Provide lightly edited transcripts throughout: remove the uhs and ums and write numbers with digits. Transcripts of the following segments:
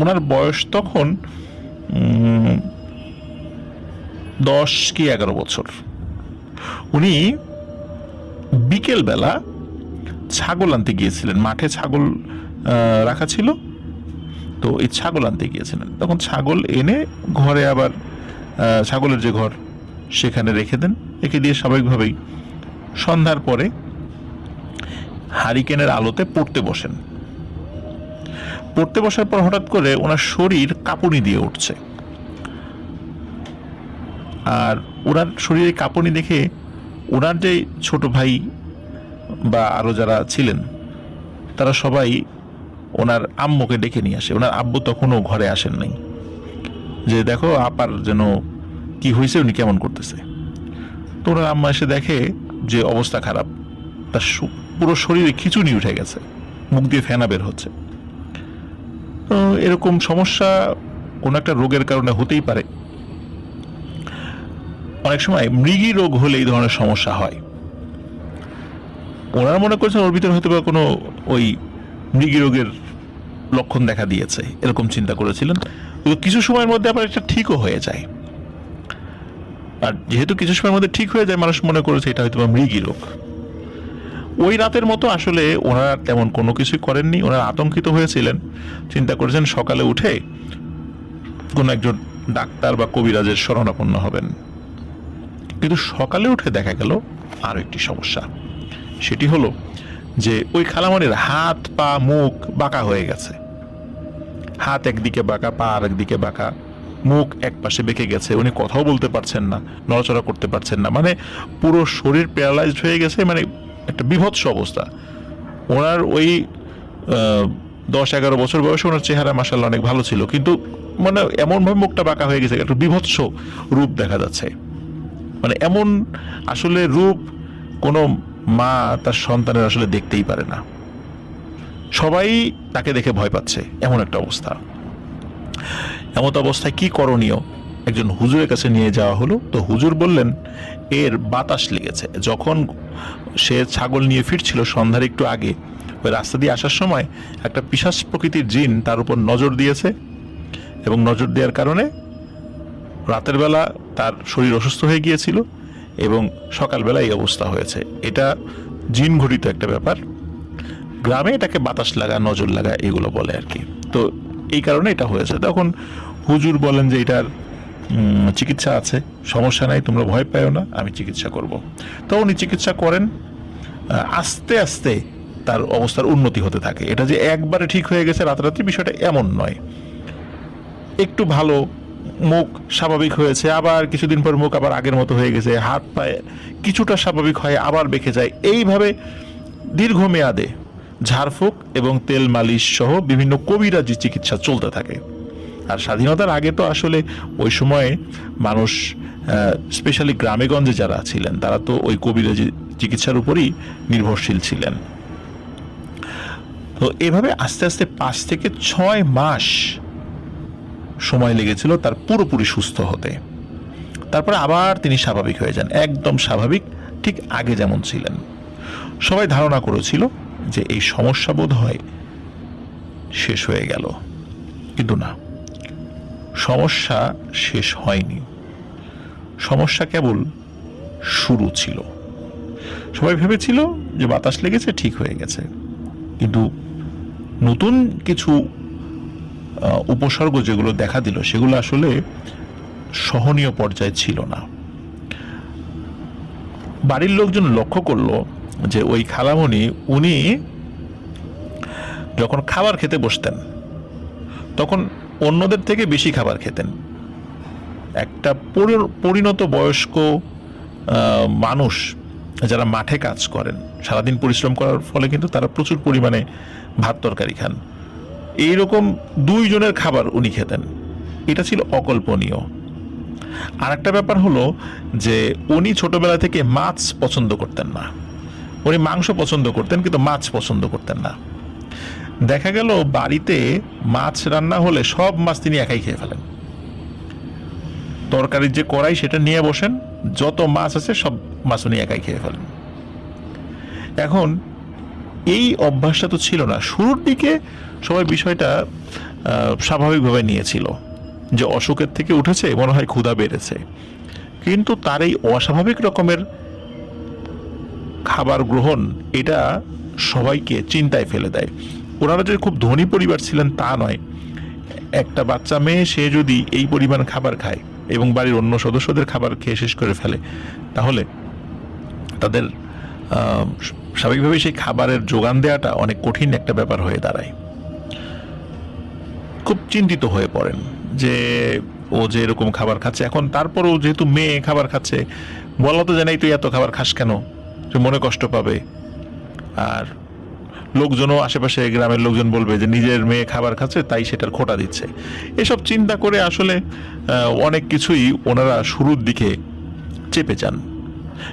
ওনার বয়স তখন 10 কি 11 বছর। উনি বিকেলবেলা ছাগল আনতে গিয়েছিলেন, মাঠে ছাগল রাখা ছিল, তো এই ছাগল আনতে গিয়েছিলেন। তখন ছাগল এনে ঘরে আবার ছাগলের যে ঘর সেখানে রেখে দেন, রেখে দিয়ে স্বাভাবিকভাবেই সন্ধ্যার পরে হারিকেনের আলোতে পড়তে বসেন। পড়তে বসার পর হঠাৎ করে ওনার শরীর কাঁপুনি দিয়ে উঠছে, আর ওনার শরীরে কাঁপুনি দেখে ওনার যে ছোট ভাই বা আরো যারা ছিলেন তারা সবাই ওনার আম্মুকে ডেকে নিয়ে আসে। ওনার আব্বু তখনও ঘরে আসেন নাই, যে দেখো আপার যেন কি হয়েছে, উনি কেমন করতেছে। তো ওনার আম্মা এসে দেখে যে অবস্থা খারাপ, তার পুরো শরীরে খিঁচুনি উঠে গেছে, মুখ দিয়ে ফেনা বের হচ্ছে। তো এরকম সমস্যা কোনো একটা রোগের কারণে হতেই পারে। অনেক সময় মৃগী রোগ হলে এই ধরনের সমস্যা হয়। ওনারা মনে করছেন ওর ভিতরে হয়তো বা কোনো ওই মৃগী রোগের লক্ষণ দেখা দিয়েছে, এরকম চিন্তা করেছিলেন। কিছু সময়ের মধ্যে আবার এটা ঠিকও হয়ে যায়, আর যেহেতু কিছু সময়ের মধ্যে ঠিক হয়ে যায়, মানুষ মনে করেছে এটা হয়তো বা মৃগী রোগ। ওই রাতের মতো আসলে ওনারা তেমন কোনো কিছুই করেননি। ওনারা আতঙ্কিত হয়েছিলেন, চিন্তা করেছেন সকালে উঠে কোনো একজন ডাক্তার বা কবিরাজের শরণাপন্ন হবেন। কিন্তু সকালে উঠে দেখা গেল আরো একটি সমস্যা। সেটি হলো যে ওই খালামণির হাত পা মুখ বাঁকা হয়ে গেছে। হাত একদিকে বাঁকা, পা আর একদিকে বাঁকা, মুখ এক পাশে বেঁকে গেছে। উনি কথাও বলতে পারছেন না, নড়াচড়া করতে পারছেন না, মানে পুরো শরীর প্যারালাইজড হয়ে গেছে, মানে একটা বিভৎস অবস্থা। ওনার ওই 10-11 বছর বয়সে ওনার চেহারা মাশাআল্লাহ অনেক ভালো ছিল, কিন্তু মানে এমনভাবে মুখটা বাঁকা হয়ে গেছে, একটা বিভৎস রূপ দেখা যাচ্ছে। মানে এমন আসলে রূপ কোনো মা তার সন্তানের আসলে দেখতেই পারে না। সবাই তাকে দেখে ভয় পাচ্ছে, এমন একটা অবস্থা। এমত অবস্থায় কি করণীয়? একজন হুজুরের কাছে নিয়ে যাওয়া হলো। তো হুজুর বললেন এর বাতাস লেগেছে। যখন সে ছাগল নিয়ে ফিরছিল সন্ধ্যার একটু আগে, ওই রাস্তা দিয়ে আসার সময় একটা পিশাচ প্রকৃতির জিন তার উপর নজর দিয়েছে, এবং নজর দেওয়ার কারণে রাতের বেলা তার শরীর অসুস্থ হয়ে গিয়েছিল, এবং সকালবেলা এই অবস্থা হয়েছে। এটা জিন ঘটিত একটা ব্যাপার। গ্রামে এটাকে বাতাস লাগা, নজর লাগা এগুলো বলে আর কি। তো এই কারণে এটা হয়েছে। তখন হুজুর বলেন যে এটার চিকিৎসা আছে, সমস্যা নাই, তোমরা ভয় পাও না, আমি চিকিৎসা করব। তো উনি চিকিৎসা করেন। আস্তে আস্তে তার অবস্থার উন্নতি হতে থাকে। এটা যে একবারে ঠিক হয়ে গেছে রাতারাতি, বিষয়টা এমন নয়। একটু ভালো, মুখ স্বাভাবিক হয়েছে, আবার কিছুদিন পর মুখ আবার আগের মতো হয়ে গেছে, হাত পায়ে কিছুটা স্বাভাবিক হয়, আবার বেঁকে যায়। এইভাবে দীর্ঘমেয়াদে ঝাড়ফুঁক এবং তেল মালিশ সহ বিভিন্ন কবিরাজি চিকিৎসা চলতে থাকে। আর স্বাধীনতার আগে তো আসলে ওই সময়ে মানুষ, স্পেশালি গ্রামেগঞ্জে যারা ছিলেন, তারা তো ওই কবিরাজি চিকিৎসার উপরই নির্ভরশীল ছিলেন। তো এভাবে আস্তে আস্তে 5 থেকে 6 মাস সময় লেগেছিল তার পুরোপুরি সুস্থ হতে। তারপরে আবার তিনি স্বাভাবিক হয়ে যান, একদম স্বাভাবিক, ঠিক আগে যেমন ছিলেন। সবাই ধারণা করেছিল যে এই সমস্যা বোধ হয় শেষ হয়ে গেল, কিন্তু না, সমস্যা শেষ হয়নি। সমস্যা কেবল শুরু ছিল। সবাই ভেবেছিল যে বাতাস লেগেছে, ঠিক হয়ে গেছে, কিন্তু নতুন কিছু উপসর্গ যেগুলো দেখা দিল সেগুলো আসলে সহনীয় পর্যায়ে ছিল না। বাড়ির লোকজন লক্ষ্য করলো যে ওই খালামণি উনি যখন খাবার খেতে বসতেন তখন অন্যদের থেকে বেশি খাবার খেতেন। একটা পরিণত বয়স্ক মানুষ যারা মাঠে কাজ করেন, সারাদিন পরিশ্রম করার ফলে কিন্তু তারা প্রচুর পরিমাণে ভাত তরকারি খান। এইরকম 2 জনের খাবার উনি খেতেন, এটা ছিল অকল্পনীয়। আর একটা ব্যাপার হলো যে উনি ছোটবেলা থেকে মাছ পছন্দ করতেন না। উনি মাংস পছন্দ করতেন, কিন্তু মাছ পছন্দ করতেন না। দেখা গেল বাড়িতে মাছ রান্না হলে সব মাছ তিনি একাই খেয়ে ফেলেন। তরকারির যে কড়াই সেটা নিয়ে বসেন, যত মাছ আছে সব মাছ উনি একাই খেয়ে ফেলেন। এখন এই অভ্যাসটা তো ছিল না। শুরুর দিকে সবাই বিষয়টা স্বাভাবিকভাবে নিয়েছিল যে অসুখের থেকে উঠেছে, মনে হয় ক্ষুধা বেড়েছে। কিন্তু তার এই অস্বাভাবিক রকমের খাবার গ্রহণ এটা সবাইকে চিন্তায় ফেলে দেয়। ওনারা যে খুব ধনী পরিবার ছিলেন তা নয়, একটা বাচ্চা মেয়ে সে যদি এই পরিমাণ খাবার খায় এবং বাড়ির অন্য সদস্যদের খাবার খেয়ে শেষ করে ফেলে, তাহলে তাদের স্বাভাবিকভাবেই সেই খাবারের যোগান দেওয়াটা অনেক কঠিন একটা ব্যাপার হয়ে দাঁড়ায়। খুব চিন্তিত হয়ে পড়েন যে ও যে এরকম খাবার খাচ্ছে, এখন তারপরও যেহেতু মেয়ে খাবার খাচ্ছে, বলা তো জানাই তুই এত খাবার খাস কেন, সে মনে কষ্ট পাবে। আর লোকজনও আশেপাশে গ্রামের লোকজন বলবে যে নিজের মেয়ে খাবার খাচ্ছে তাই সেটার খোঁটা দিচ্ছে। এসব চিন্তা করে আসলে অনেক কিছুই ওনারা শুরুর দিকে চেপে যান।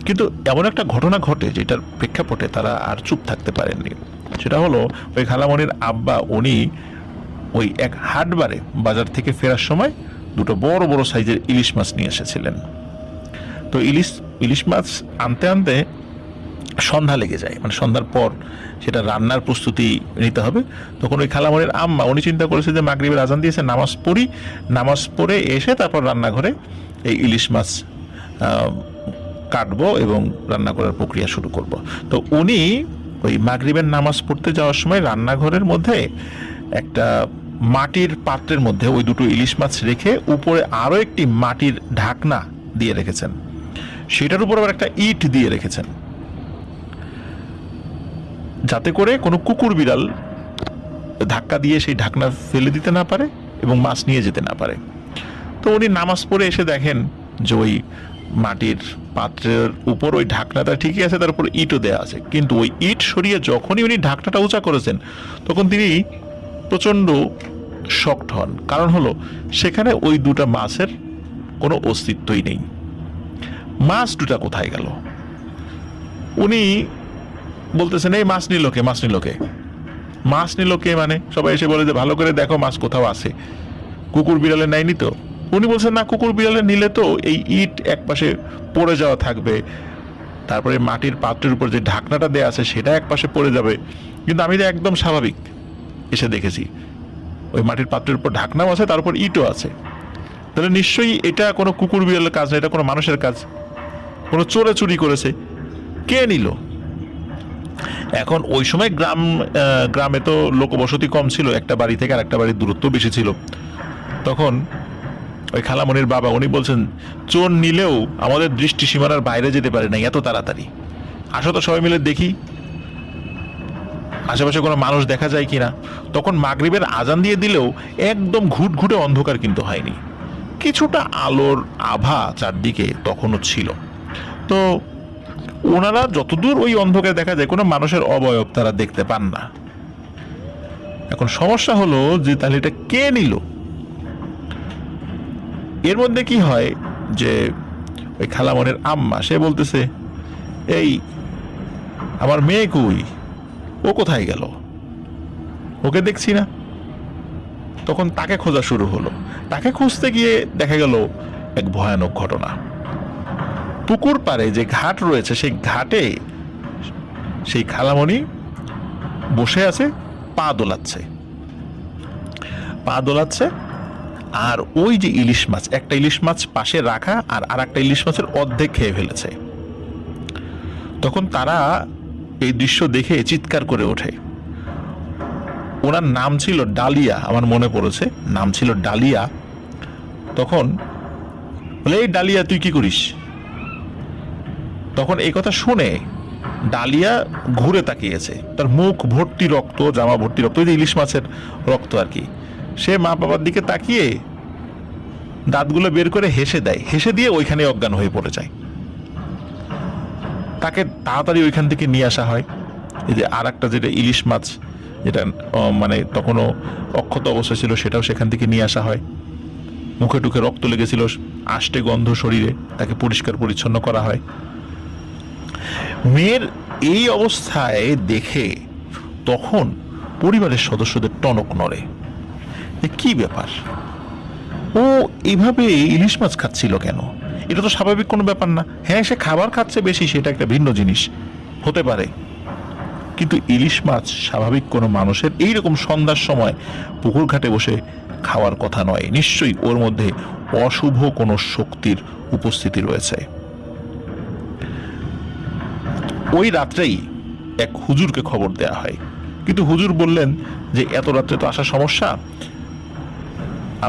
কিন্তু এমন একটা ঘটনা ঘটে যেটার প্রেক্ষাপটে তারা আর চুপ থাকতে পারেননি। সেটা হলো ওই খালামণির আব্বা উনি ওই এক হাটবারে বাজার থেকে ফেরার সময় দুটো বড় বড় সাইজের ইলিশ মাছ নিয়ে এসেছিলেন। তো ইলিশ মাছ আনতে আনতে সন্ধ্যা লেগে যায়, মানে সন্ধ্যার পর সেটা রান্নার প্রস্তুতি নিতে হবে। তখন ওই খালামণির আম্মা উনি চিন্তা করেছে যে মাগরিবের আজান দিয়েছে, নামাজ পড়ি, নামাজ পড়ে এসে তারপর রান্নাঘরে এই ইলিশ মাছ কাটবো এবং রান্না করার প্রক্রিয়া শুরু করব। তো উনি ওই মাগরিবের নামাজ পড়তে যাওয়ার সময় রান্নাঘরের মধ্যে একটা মাটির পাত্রের মধ্যে ওই দুটো ইলিশ মাছ রেখে উপরে আরো একটি মাটির ঢাকনা দিয়ে রেখেছেন, সেটার উপর আবার একটা ইট দিয়ে রেখেছেন, যাতে করে কোনো কুকুর বিড়াল ধাক্কা দিয়ে সেই ঢাকনা ফেলে দিতে না পারে এবং মাছ নিয়ে যেতে না পারে। তো উনি নামাজ পড়ে এসে দেখেন যে ওই মাটির পাত্রের উপর ওই ঢাকনাটা ঠিকই আছে, তার উপর ইটও দেওয়া আছে, কিন্তু ওই ইট সরিয়ে যখনই উনি ঢাকনাটা উঁচা করেছেন তখন তিনি প্রচন্ড শকড হন। কারণ হলো সেখানে ওই দুটা মাছের কোনো অস্তিত্বই নেই। মাছ দুটা কোথায় গেল? উনি বলতেছেন এই মাছ নিল কে, মাছ নিল কে, মাছ নিল কে, মানে সবাই এসে বলে যে ভালো করে দেখো মাছ কোথাও আছে, কুকুর বিড়ালে নেয়নি তো? উনি বলছেন না, কুকুর বিড়ালে নিলে তো এই ইট একপাশে পড়ে যাওয়া থাকবে, তারপরে মাটির পাত্রের উপর যে ঢাকনাটা দেয়া আছে সেটা একপাশে পড়ে যাবে, কিন্তু আমি তো একদম স্বাভাবিক এসে দেখেছি ওই মাটির পাত্রের উপর ঢাকনাও আছে, তার উপর ইটও আছে, তাহলে নিশ্চয়ই এটা কোনো কুকুর বিড়ালের কাজ না, এটা কোনো মানুষের কাজ, কোনো চোরে চুরি করেছে, কে নিল? এখন ওই সময় গ্রামে তো লোকবসতি কম ছিল, একটা বাড়ি থেকে আর একটা বাড়ির দূরত্ব বেশি ছিল। তখন ওই খালামণির বাবা উনি বলছেন চোর নিলেও আমাদের দৃষ্টি সীমানার বাইরে যেতে পারে না এত তাড়াতাড়ি, আসো তো সবাই মিলে দেখি আশেপাশে কোনো মানুষ দেখা যায় কিনা। তখন মাগরিবের আজান দিয়ে দিলেও একদম ঘুটঘুটে অন্ধকার কিন্তু হয়নি, কিছুটা আলোর আভা চারদিকে তখনও ছিল। তো ওনারা যতদূর ওই অন্ধকারে দেখা যায় কোনো মানুষের অবয়ব তারা দেখতে পান না। এখন সমস্যা হলো যে তাহলে এটা কে নিল? এর মধ্যে কি হয় যে ওই খালামনের আম্মা সে বলতেছে এই আমার মেয়ে কই, ও কোথায় গেল, ওকে দেখছি না। তখন তাকে খোঁজা শুরু হলো, তাকে খুঁজতে গিয়ে দেখা গেল এক ভয়ানক ঘটনা। পুকুর পাড়ে যে ঘাট রয়েছে সেই ঘাটে সেই খালামণি বসে আছে, পা দোলাচ্ছে, আর ওই যে ইলিশ মাছ, একটা ইলিশ মাছ পাশে রাখা আর একটা ইলিশ মাছের অর্ধেক খেয়ে ফেলেছে। তখন তারা এই দৃশ্য দেখে চিৎকার করে ওঠে। ওনার নাম ছিল ডালিয়া, আমার মনে পড়েছে নাম ছিল ডালিয়া। তখন বলে এই ডালিয়া তুই কি করিস? তখন এই কথা শুনে ডালিয়া ঘুরে তাকিয়েছে, তার মুখ ভর্তি রক্ত, জামা ভর্তি রক্ত, ওই যে ইলিশ মাছের রক্ত আর কি। সে মা বাবার দিকে তাকিয়ে দাঁতগুলো বের করে হেসে দেয়, হেসে দিয়ে ওইখানে অজ্ঞান হয়ে পড়ে যায়। তাকে তাড়াতাড়ি ওইখান থেকে নিয়ে আসা হয়। এই যে আর একটা যেটা ইলিশ মাছ যেটা মানে তখনও অক্ষত অবস্থায় ছিল সেটাও সেখান থেকে নিয়ে আসা হয়। মুখে টুখে রক্ত লেগেছিল, আষ্টে গন্ধ শরীরে, তাকে পরিষ্কার পরিচ্ছন্ন করা হয়। মেয়ের এই অবস্থায় দেখে তখন পরিবারের সদস্যদের টনক নড়ে, কি ব্যাপার, ও এইভাবে ইলিশ মাছ খাচ্ছিল কেন? এটা তো স্বাভাবিক কোনো ব্যাপার না। হ্যাঁ, সে খাবার খাচ্ছে বেশি, সেটা একটা ভিন্ন জিনিস হতে পারে, কিন্তু ইলিশ মাছ স্বাভাবিক কোনো মানুষের এইরকম সন্ধ্যার সময় পুকুর ঘাটে বসে খাওয়ার কথা নয়। নিশ্চয়ই ওর মধ্যে অশুভ কোনো শক্তির উপস্থিতি রয়েছে। ওই রাত্রেই এক হুজুরকে খবর দেয়া হয়, কিন্তু হুজুর বললেন যে এত রাত্রে তো আসা সমস্যা,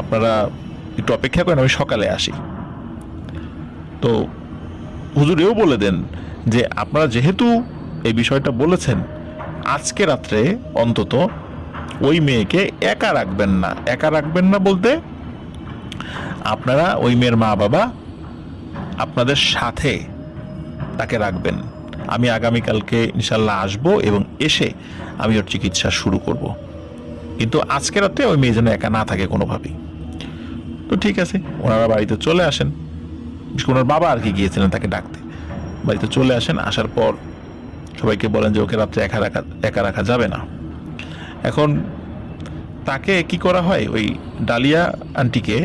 আপনারা একটু অপেক্ষা করেন, আমি সকালে আসি। তো হুজুর এও বলে দেন যে আপনারা যেহেতু এই বিষয়টা বলেছেন, আজকে রাত্রে অন্তত ওই মেয়েকে একা রাখবেন না। একা রাখবেন না বলতে আপনারা ওই মেয়ের মা বাবা আপনাদের সাথে তাকে রাখবেন। আমি আগামীকালকে ইনশাল্লাহ আসবো এবং এসে আমি ওর চিকিৎসা শুরু করব, কিন্তু আজকে রাতে ওই মেয়ে যেন একা না থাকে কোনোভাবেই। তো ঠিক আছে, ওনারা বাড়িতে চলে আসেন। ওনার বাবা আর কি গিয়েছিলেন তাকে ডাকতে। বাড়িতে চলে আসেন, আসার পর সবাইকে বলেন যে ওকে রাত্রে একা রাখা যাবে না। এখন তাকে কি করা হয়, ওই ডালিয়া আন্টিকে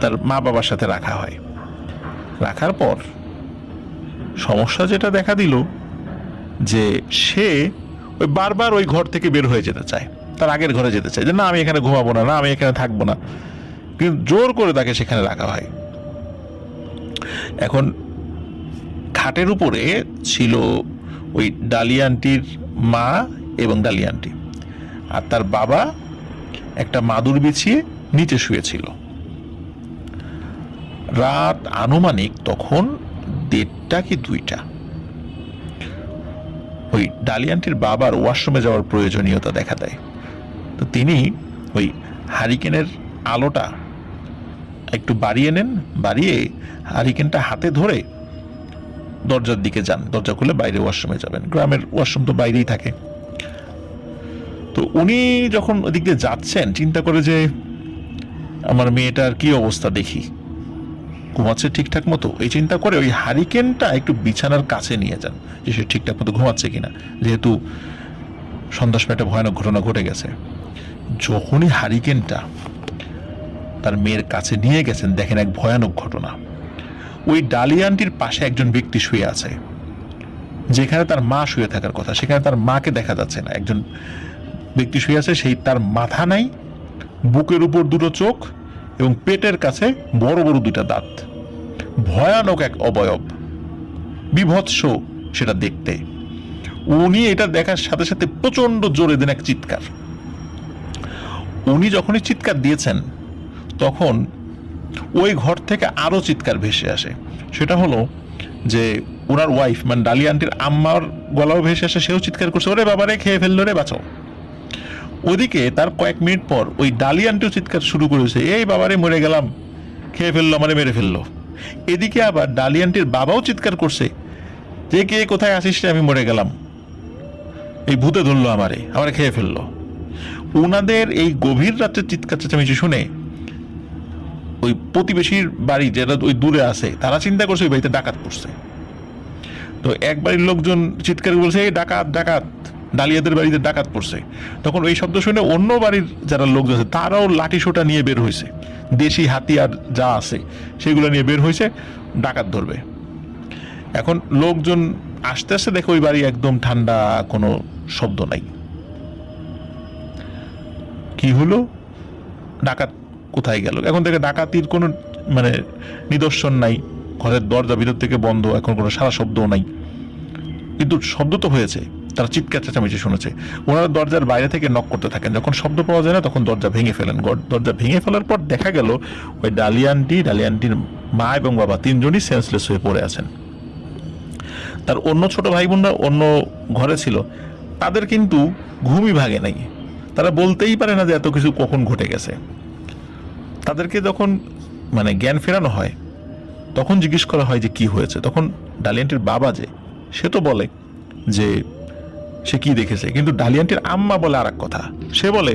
তার মা বাবার সাথে রাখা হয়। রাখার পর সমস্যা যেটা দেখা দিল যে সে ওই বারবার ওই ঘর থেকে বের হয়ে যেতে চায়, তার আগের ঘরে যেতে চায়, যে না আমি এখানে ঘুমাবো না, না আমি এখানে থাকবো না, কিন্তু জোর করে তাকে সেখানে রাখা হয়। এখন খাটের উপরে ছিল ওই ডালিয়া আন্টির মা এবং ডালিয়া আন্টি, আর তার বাবা একটা মাদুর বিছিয়ে নিচে শুয়েছিল। রাত আনুমানিক তখন 1:30 কি 2টা। ওই ডালিয়া আন্টির বাবার ওয়াশরুমে যাওয়ার প্রয়োজনীয়তা দেখা দেয়। তো তিনি ওই হারিকেনের আলোটা একটু বাড়িয়ে নেন, বাড়িয়ে হারিকেনটা হাতে ধরে দরজার দিকে যান, দরজা খুলে বাইরে ওয়াশরুমে যাবেন। গ্রামের ওয়াশরুম তো বাইরেই থাকে। তো উনি যখন ওদিক দিয়ে যাচ্ছেন, চিন্তা করে যে আমার মেয়েটার কি অবস্থা দেখি, ঘুমাচ্ছে ঠিকঠাক মতো, এই চিন্তা করে ওই হারিকেনটা একটু বিছানার কাছে নিয়ে যান, যে সে ঠিকঠাক মতো ঘুমাচ্ছে কিনা, যেহেতু সন্ধ্যার সময় একটা ভয়ানক ঘটনা ঘটে গেছে। যখনই হারিকেনটা তার মেয়ের কাছে নিয়ে গেছেন, দেখেন এক ভয়ানক ঘটনা। ওই ডালিয়া আন্টির পাশে একজন ব্যক্তি শুয়ে আছে, যেখানে তার মা শুয়ে থাকার কথা সেখানে তার মাকে দেখা যাচ্ছে না। একজন ব্যক্তি শুয়ে আছে, সেই তার মাথা নাই, বুকের উপর 2টো চোখ এবং পেটের কাছে বড় বড় 2টা দাঁত। ভয়ানক এক অবয়ব, বিভৎস সেটা দেখতে। উনি এটা দেখার সাথে সাথে প্রচন্ড জোরে দেন এক চিৎকার। উনি যখনই চিৎকার দিয়েছেন, তখন ওই ঘর থেকে আরো চিৎকার ভেসে আসে। সেটা হলো যে ওনার ওয়াইফ মানে ডালিয়া আন্টির আম্মার গলাও ভেসে আসে, সেও চিৎকার করছে, ওরে বাবারে খেয়ে ফেললো রে, বাঁচাও। ওদিকে তার কয়েক মিনিট পর ওই ডালিয়া আন্টিও চিৎকার শুরু করেছে, এই বাবারে মরে গেলাম, খেয়ে ফেললো, আমারে মেরে ফেললো। এদিকে আবার ডালিয়া আন্টির বাবাও চিৎকার করছে যে কে কোথায় আসিস রে, আমি মরে গেলাম, এই ভূতে ধরলো আমারে খেয়ে ফেললো। ওনাদের এই গভীর রাত্রে চিৎকার চেঁচামেচি শুনে ওই প্রতিবেশীর বাড়ি যেটা ওই দূরে আছে, তারা চিন্তা করছে ওই বাড়িতে ডাকাত পড়ছে। তো এক বাড়ির লোকজন চিৎকার বলছে, এই ডাকাত ডাকাত, ডালিয়াদের বাড়িতে ডাকাত পড়ছে। তখন ওই শব্দ শুনে অন্য বাড়ির যারা লোকজন আছে তারাও লাঠি সোটা নিয়ে বের হয়েছে, দেশি হাতিয়ার যা আছে সেগুলো নিয়ে বের হয়েছে, ডাকাত ধরবে। এখন লোকজন আস্তে আস্তে দেখে ওই বাড়ি একদম ঠান্ডা, কোনো শব্দ নাই। কি হলো, ডাকাত কোথায় গেল? এখন থেকে ডাকাতির কোনো মানে নিদর্শন নাই, ঘরের দরজা ভিতর থেকে বন্ধ, এখন কোনো সারা শব্দও নাই। কিন্তু শব্দ তো হয়েছে, তারা চিৎকার চেঁচামেচি শুনেছে। ওনারা দরজার বাইরে থেকে নক করতে থাকেন, যখন শব্দ পাওয়া যায় না তখন দরজা ভেঙে ফেলেন। দরজা ভেঙে ফেলার পর দেখা গেল ওই ডালিয়া আন্টির মা এবং বাবা 3জনই সেন্সলেস হয়ে পড়ে আছেন। তার অন্য ছোট ভাই বোনরা অন্য ঘরে ছিল, তাদের কিন্তু ঘুমই ভাগে নাই, তারা বলতেই পারে না যে এত কিছু কখন ঘটে গেছে। তাদেরকে যখন মানে জ্ঞান ফেরানো হয়, তখন জিজ্ঞেস করা হয় যে কি হয়েছে। তখন ডালিয়া আন্টির বাবা যে, সে তো বলে যে সে কি দেখেছে, কিন্তু ডালিয়া আন্টির আম্মা বলে আর এক কথা। সে বলে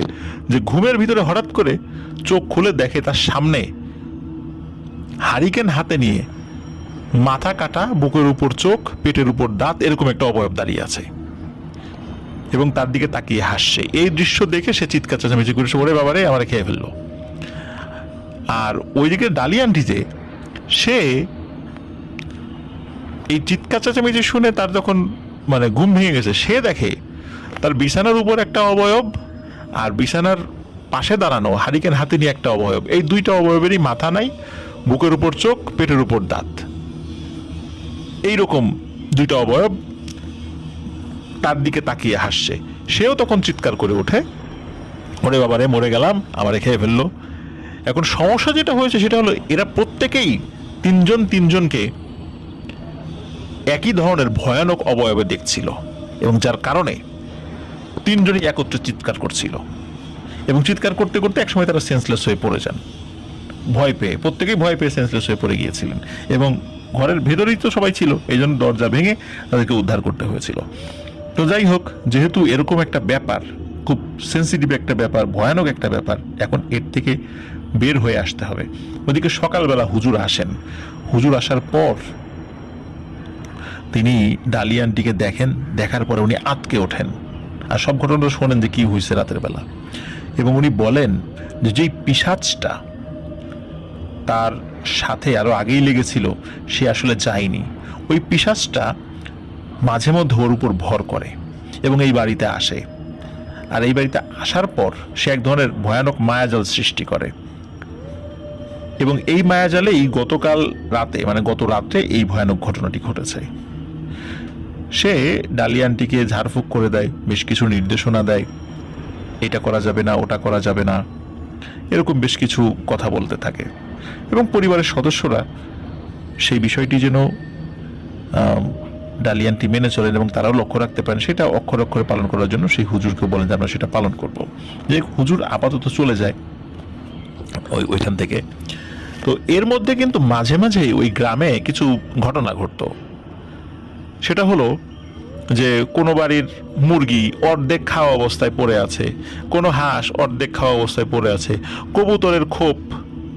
যে ঘুমের ভিতরে হঠাৎ করে চোখ খুলে দেখে তার সামনে হারিকেন হাতে নিয়ে মাথা কাটা, বুকের উপর চোখ, পেটের উপর দাঁত, এরকম একটা অবয়ব দাঁড়িয়ে আছে এবং তার দিকে তাকিয়ে হাসছে। এই দৃশ্য দেখে সে চিৎকার চেঁচামেচি করেছে, ওরে বাবারে আমারে খেয়ে ফেললো। আর ওইদিকে ডালিয়া আন্টি যে, সে এই চিৎকার চেঁচামেচি শুনে তার যখন মানে ঘুম ভেঙে গেছে, সে দেখে তার বিছানার উপর একটা অবয়ব আর বিছানার পাশে দাঁড়ানো হারিকেন হাতে নিয়ে একটা অবয়ব, এই দুইটা অবয়বেরই মাথা নাই, বুকের উপর চোখ, পেটের উপর দাঁত, এইরকম দুইটা অবয়ব তার দিকে তাকিয়ে হাসছে। সেও তখন চিৎকার করে ওঠে, ওরে বাবারে মরে গেলাম, আমারে খেয়ে ফেললো। এখন সমস্যা যেটা হয়েছে সেটা হলো এরা প্রত্যেকেই তিনজনকে একই ধরনের ভয়ানক অবয়বে দেখছিল, এবং যার কারণে তিনজনই একত্রে চিৎকার করছিল, এবং চিৎকার করতে করতে একসময় তারা সেন্সলেস হয়ে পড়ে যান, ভয় পেয়ে, প্রত্যেকেই ভয় পেয়ে সেন্সলেস হয়ে পড়ে গিয়েছিলেন, এবং ঘরের ভেতরেই তো সবাই ছিল, এই জন্য দরজা ভেঙে তাদেরকে উদ্ধার করতে হয়েছিল। তো যাই হোক, যেহেতু এরকম একটা ব্যাপার, খুব সেন্সিটিভ একটা ব্যাপার, ভয়ানক একটা ব্যাপার, এখন এর থেকে বের হয়ে আসতে হবে। ওদিকে সকালবেলা হুজুর আসেন, হুজুর আসার পর তিনি ডালিয়া আন্টিকে দেখেন, দেখার পরে উনি আঁতকে ওঠেন আর সব ঘটনাটা শোনেন যে কি হয়েছে রাতের বেলা, এবং উনি বলেন যে যেই পিশাচটা তার সাথে আরো আগেই লেগেছিল সে আসলে যায়নি, ওই পিশাচটা মাঝে মধ্যে ওর উপর ভর করে এবং এই বাড়িতে আসে, আর এই বাড়িতে আসার পর সে এক ধরনের ভয়ানক মায়াজাল সৃষ্টি করে, এবং এই মায়াজালেই গতকাল রাতে, মানে গত রাত্রে এই ভয়ানক ঘটনাটি ঘটেছে। সে ডালিয়া আন্টিকে ঝাড়ফুঁক করে দেয়, বেশ কিছু নির্দেশনা দেয়, এটা করা যাবে না, ওটা করা যাবে না, এরকম বেশ কিছু কথা বলতে থাকে, এবং পরিবারের সদস্যরা সেই বিষয়টি যেন ডালিয়া আন্টি মেনে চলেন এবং তারাও লক্ষ্য রাখতে পারেন, সেটা অক্ষরে অক্ষরে পালন করার জন্য সেই হুজুরকে বলেন যে আমরা সেটা পালন করব। যে হুজুর আপাতত চলে যায় ওইখান থেকে। তো এর মধ্যে কিন্তু মাঝে মাঝে ওই গ্রামে কিছু ঘটনা ঘটতো। সেটা হলো যে কোনো বাড়ির মুরগি অর্ধেক খাওয়া অবস্থায় পড়ে আছে, কোনো হাঁস অর্ধেক খাওয়া অবস্থায় পড়ে আছে, কবুতরের খোপ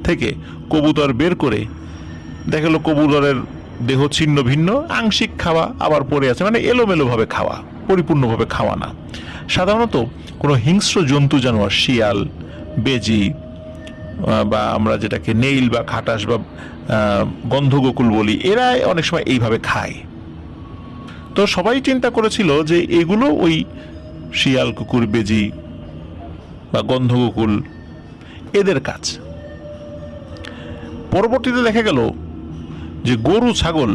থেকে কবুতর বের করে দেখা গেল কবুতরের দেহ ছিন্ন ভিন্ন, আংশিক খাওয়া, আবার পড়ে আছে, মানে এলোমেলোভাবে খাওয়া, পরিপূর্ণভাবে খাওয়া না। সাধারণত কোনো হিংস্র জন্তু জানোয়ার, শিয়াল, বেজি, বা আমরা যেটাকে নেইল বা খাটাস বা গন্ধগোকুল বলি, এরা অনেক সময় এইভাবে খায়। তো সবাই চিন্তা করেছিল যে এগুলো ওই শিয়াল, কুকুর, বেজি বা গন্ধগোকুল এদের কাজ। পরবর্তীতে দেখা গেল যে গরু, ছাগল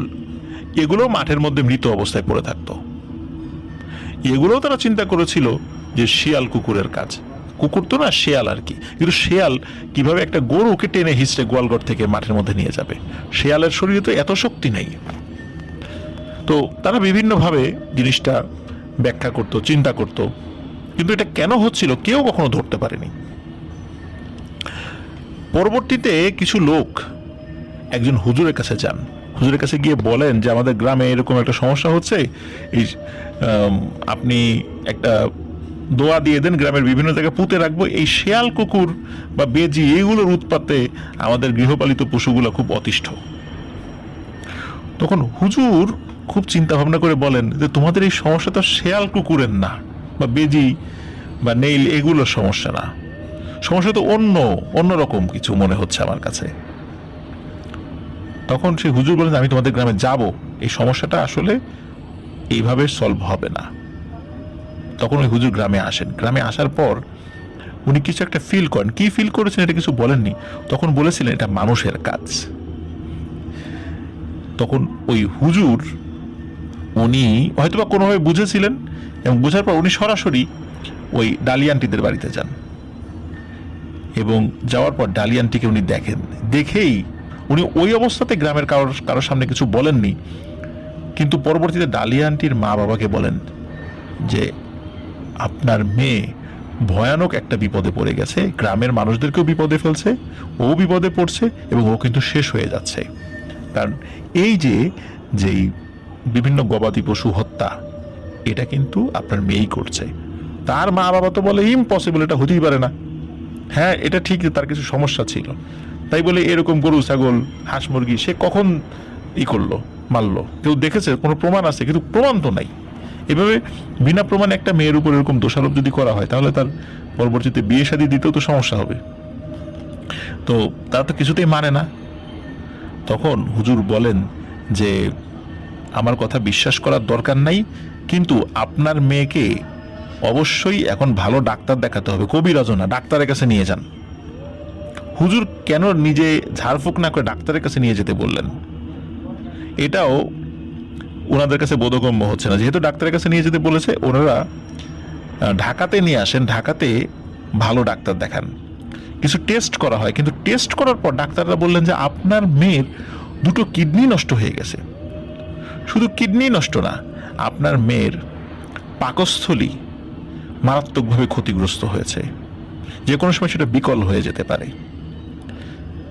এগুলো মাঠের মধ্যে মৃত অবস্থায় পড়ে থাকতো, এগুলোও তারা চিন্তা করেছিল যে শিয়াল কুকুরের কাজ। কুকুর তো না, শেয়াল আর কি, কিন্তু শেয়াল কিভাবে একটা গরুকে টেনে হিঁচড়ে গোয়ালঘর থেকে মাঠের মধ্যে নিয়ে যাবে, শেয়ালের শরীরে তো এত শক্তি নেই। তো তারা বিভিন্নভাবে জিনিসটা ব্যাখ্যা করত, চিন্তা করত, কিন্তু এটা কেন হচ্ছিল কেউ কখনো ধরতে পারেনি। পরবর্তীতে কিছু লোক একজন হুজুরের কাছে যান, হুজুরের কাছে গিয়ে বলেন যে আমাদের গ্রামে এরকম একটা সমস্যা হচ্ছে, এই আপনি একটা দোয়া দিয়ে দেন, গ্রামের বিভিন্ন জায়গায় পুঁতে রাখবো, এই শেয়াল, কুকুর বা বেজি এইগুলোর উৎপাতে আমাদের গৃহপালিত পশুগুলো খুব অতিষ্ঠ। তখন হুজুর খুব চিন্তা ভাবনা করে বলেন যে তোমাদের এই সমস্যা তো শেয়াল কুকুরের না, বা বেজি বা নেইল এগুলোর সমস্যা না, সমস্যা তো অন্যরকম কিছু মনে হচ্ছে আমার কাছে। তখন সেই হুজুর বলেন আমি তোমাদের গ্রামে যাব, এই সমস্যাটা আসলে এইভাবে সলভ হবে না। তখন ওই হুজুর গ্রামে আসেন, গ্রামে আসার পর উনি কিছু একটা ফিল করেন, কি ফিল করেছেন এটা কিছু বলেননি, তখন বলেছিলেন এটা মানুষের কাজ। তখন ওই হুজুর উনি হয়তোবা কোনোভাবে বুঝেছিলেন, এবং বুঝার পর উনি সরাসরি ওই ডালিয়া আন্টিদের বাড়িতে যান, এবং যাওয়ার পর ডালিয়া আন্টিকে উনি দেখেন, দেখেই উনি ওই অবস্থাতে গ্রামের কারোর সামনে কিছু বলেননি, কিন্তু পরবর্তীতে ডালিয়া আন্টির মা বাবাকে বলেন যে আপনার মেয়ে ভয়ানক একটা বিপদে পড়ে গেছে, গ্রামের মানুষদেরকেও বিপদে ফেলছে, ও বিপদে পড়ছে, এবং ও কিন্তু শেষ হয়ে যাচ্ছে। কারণ এই যেই বিভিন্ন গবাদি পশু হত্যা, এটা কিন্তু আপনার মেয়েই করছে। তার মা বাবা তো বলে ইম্পসিবল, এটা হতেই পারে না। হ্যাঁ, এটা ঠিক যে তার কিছু সমস্যা ছিল, তাই বলে এরকম গরু, ছাগল, হাঁস, মুরগি সে কখন করলো, মারলো, কেউ দেখেছে, কোনো প্রমাণ আছে, কিন্তু প্রমাণ তো নাই। এভাবে বিনা প্রমাণে একটা মেয়ের উপর এরকম দোষারোপ যদি করা হয়, তাহলে তার পরবর্তীতে বিয়ে শাদী দিতেও তো সমস্যা হবে। তো তারা তো কিছুতেই মানে না। তখন হুজুর বলেন যে আমার কথা বিশ্বাস করার দরকার নাই, কিন্তু আপনার মেয়েকে অবশ্যই এখন ভালো ডাক্তার দেখাতে হবে, কবিরাজও না, ডাক্তারের কাছে নিয়ে যান। হুজুর কেন নিজে ঝাড়ফুঁক না করে ডাক্তারের কাছে নিয়ে যেতে বললেন? এটাও ওনাদের কাছে বোধগম্য হচ্ছে না। যেহেতু ডাক্তারের কাছে নিয়ে যেতে বলেছে, ওনারা ঢাকাতে নিয়ে আসেন, ঢাকাতে ভালো ডাক্তার দেখান, কিছু টেস্ট করা হয়। কিন্তু টেস্ট করার পর ডাক্তাররা বললেন যে আপনার মেয়ের 2টো কিডনি নষ্ট হয়ে গেছে। শুধু কিডনি নষ্ট না, আপনার মেয়ের পাকস্থলী মারাত্মকভাবে ক্ষতিগ্রস্ত হয়েছে, যে কোনো সময় সেটা বিকল হয়ে যেতে পারে।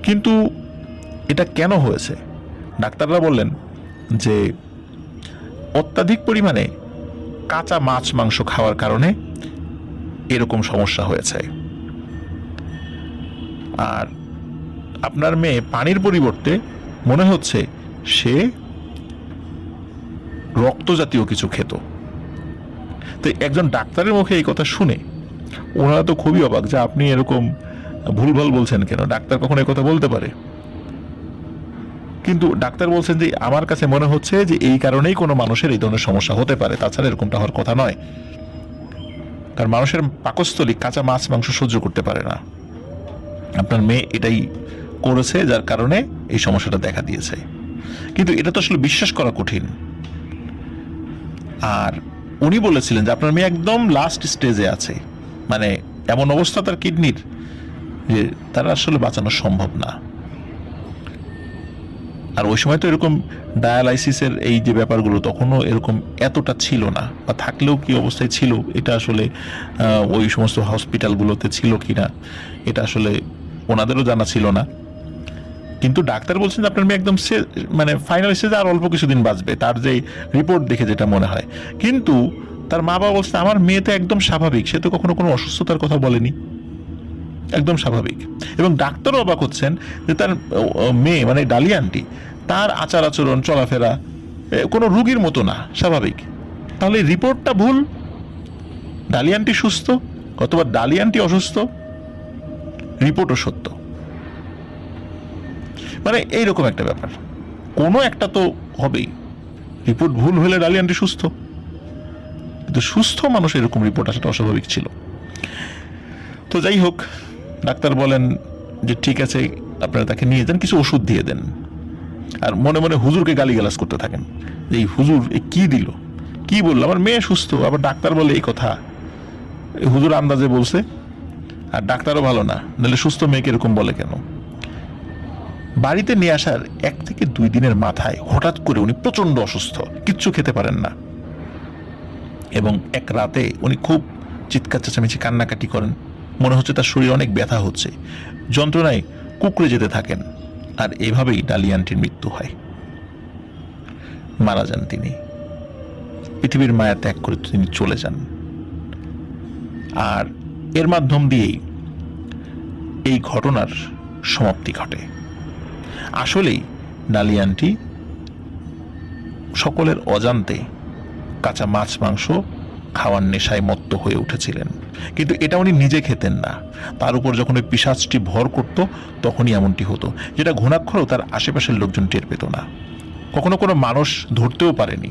কিন্তু এটা কেন হয়েছে? ডাক্তাররা বললেন যে অত্যাধিক পরিমাণে কাঁচা মাছ মাংস খাওয়ার কারণে এরকম সমস্যা হয়েছে। আর আপনার মেয়ে পানির পরিবর্তে মনে হচ্ছে সে রক্ত জাতীয় কিছু খেত। তো একজন ডাক্তারের মুখে এই কথা শুনে ওনারা তো খুবই অবাক যে আপনি এরকম ভুলভাল বলছেন কেন, ডাক্তার কখনো এই কথা বলতে পারে? কিন্তু ডাক্তার বলছেন যে আমার কাছে মনে হচ্ছে যে এই কারণেই কোনো মানুষের এই ধরনের সমস্যা হতে পারে, তাছাড়া এরকমটা হওয়ার কথা নয়। কারণ মানুষের পাকস্থলী কাঁচা মাছ মাংস সহ্য করতে পারে না। আপনার মেয়ে এটাই করেছে, যার কারণে এই সমস্যাটা দেখা দিয়েছে। কিন্তু এটা তো আসলে বিশ্বাস করা কঠিন। আর উনি বলেছিলেন যে আপনার মেয়ে একদম লাস্ট স্টেজে আছে, মানে এমন অবস্থা তার কিডনির যে তারা আসলে বাঁচানো সম্ভব না। আর ওই সময় তো এরকম ডায়ালাইসিসের এই যে ব্যাপারগুলো তখনও এরকম এতটা ছিল না, বা থাকলেও কি অবস্থায় ছিল এটা আসলে ওই সমস্ত হসপিটালগুলোতে ছিল কিনা এটা আসলে ওনাদেরও জানা ছিল না। কিন্তু ডাক্তার বলছেন যে আপনার মেয়ে একদম মানে ফাইনাল স্টেজে, আর অল্প কিছুদিন বাঁচবে, তার যে রিপোর্ট দেখে যেটা মনে হয়। কিন্তু তার মা বাবা বলছেন আমার মেয়ে তো একদম স্বাভাবিক, সে তো কখনো কোনো অসুস্থতার কথা বলেনি, একদম স্বাভাবিক। এবং ডাক্তারও অবাক হচ্ছেন যে তার মেয়ে মানে ডালি আন্টি, তার আচার আচরণ চলাফেরা কোনো রুগীর মতো না, স্বাভাবিক। তাহলে রিপোর্টটা ভুল, ডালি আন্টি সুস্থ, অথবা ডালি আন্টি অসুস্থ, রিপোর্টও সত্য। মানে এইরকম একটা ব্যাপার, কোনো একটা তো হবেই। রিপোর্ট ভুল হলে ডালি আন্টি সুস্থ, কিন্তু সুস্থ মানুষ এরকম রিপোর্ট আসাটা অস্বাভাবিক ছিল। তো যাই হোক, ডাক্তার বলেন যে ঠিক আছে আপনারা তাকে নিয়ে যান, কিছু ওষুধ দিয়ে দেন। আর মনে মনে হুজুরকে গালিগালাজ করতে থাকেন, এই হুজুর এ কি দিল, কি বললো, আমার মেয়ে সুস্থ, আবার ডাক্তার বলে এই কথা। হুজুর আন্দাজে বলছে, আর ডাক্তারও ভালো না, নাহলে সুস্থ মেয়েকে এরকম বলে কেন? বাড়িতে নিয়ে আসার 1 থেকে 2 দিনের মাথায় হঠাৎ করে উনি প্রচন্ড অসুস্থ, কিচ্ছু খেতে পারেন না, এবং এক রাতে উনি খুব চিৎকার চেঁচামেচি কান্নাকাটি করেন। মনে হচ্ছে তার শরীরে অনেক ব্যথা হচ্ছে, যন্ত্রণায় কুঁকড়ে যেতে থাকেন। আর এভাবেই ডালি আন্টির মৃত্যু হয়, মারা যান তিনি, পৃথিবীর মায়া ত্যাগ করে তিনি চলে যান। আর এর মাধ্যম দিয়েই এই ঘটনার সমাপ্তি ঘটে। আসলেই ডালি আন্টি সকলের অজান্তে কাঁচা মাছ মাংস খাওয়ার নেশায় মত্ত হয়ে উঠেছিলেন, কিন্তু এটা উনি নিজে খেতেন না। তার উপর যখন ওই পিশাচটি ভর করত তখনই এমনটি হতো, যেটা ঘুণাক্ষরেও তার আশেপাশের লোকজন টের পেত না, কখনো কোনো মানুষ ধরতেও পারেনি।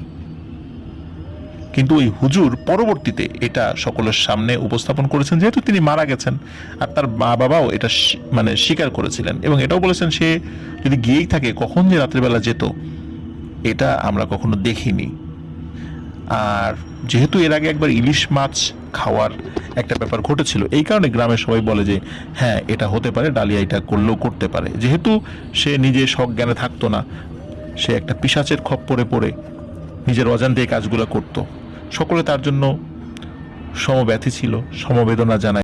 কিন্তু ওই হুজুর পরবর্তীতে এটা সকলের সামনে উপস্থাপন করেছেন, যেহেতু তিনি মারা গেছেন, আর তার মা বাবাও এটা মানে স্বীকার করেছিলেন, এবং এটাও বলেছেন সে যদি গিয়েই থাকে কখন যে রাত্রিবেলা যেত এটা আমরা কখনো দেখিনি। আর যেহেতু এর আগে একবার ইলিশ মাছ খাওয়ার একটা ব্যাপার ঘটেছিল, এই কারণে গ্রামের সবাই বলে যে হ্যাঁ এটা হতে পারে, ডালিয়া এটা করলেও করতে পারে। যেহেতু সে নিজে সজ্ঞানে থাকতো না, সে একটা পিশাচের খপ্পরে পড়ে নিজের অজান্তে এই কাজগুলো করত, সকলে তার জন্য সমব্যথী ছিল, সমবেদনা জানায়।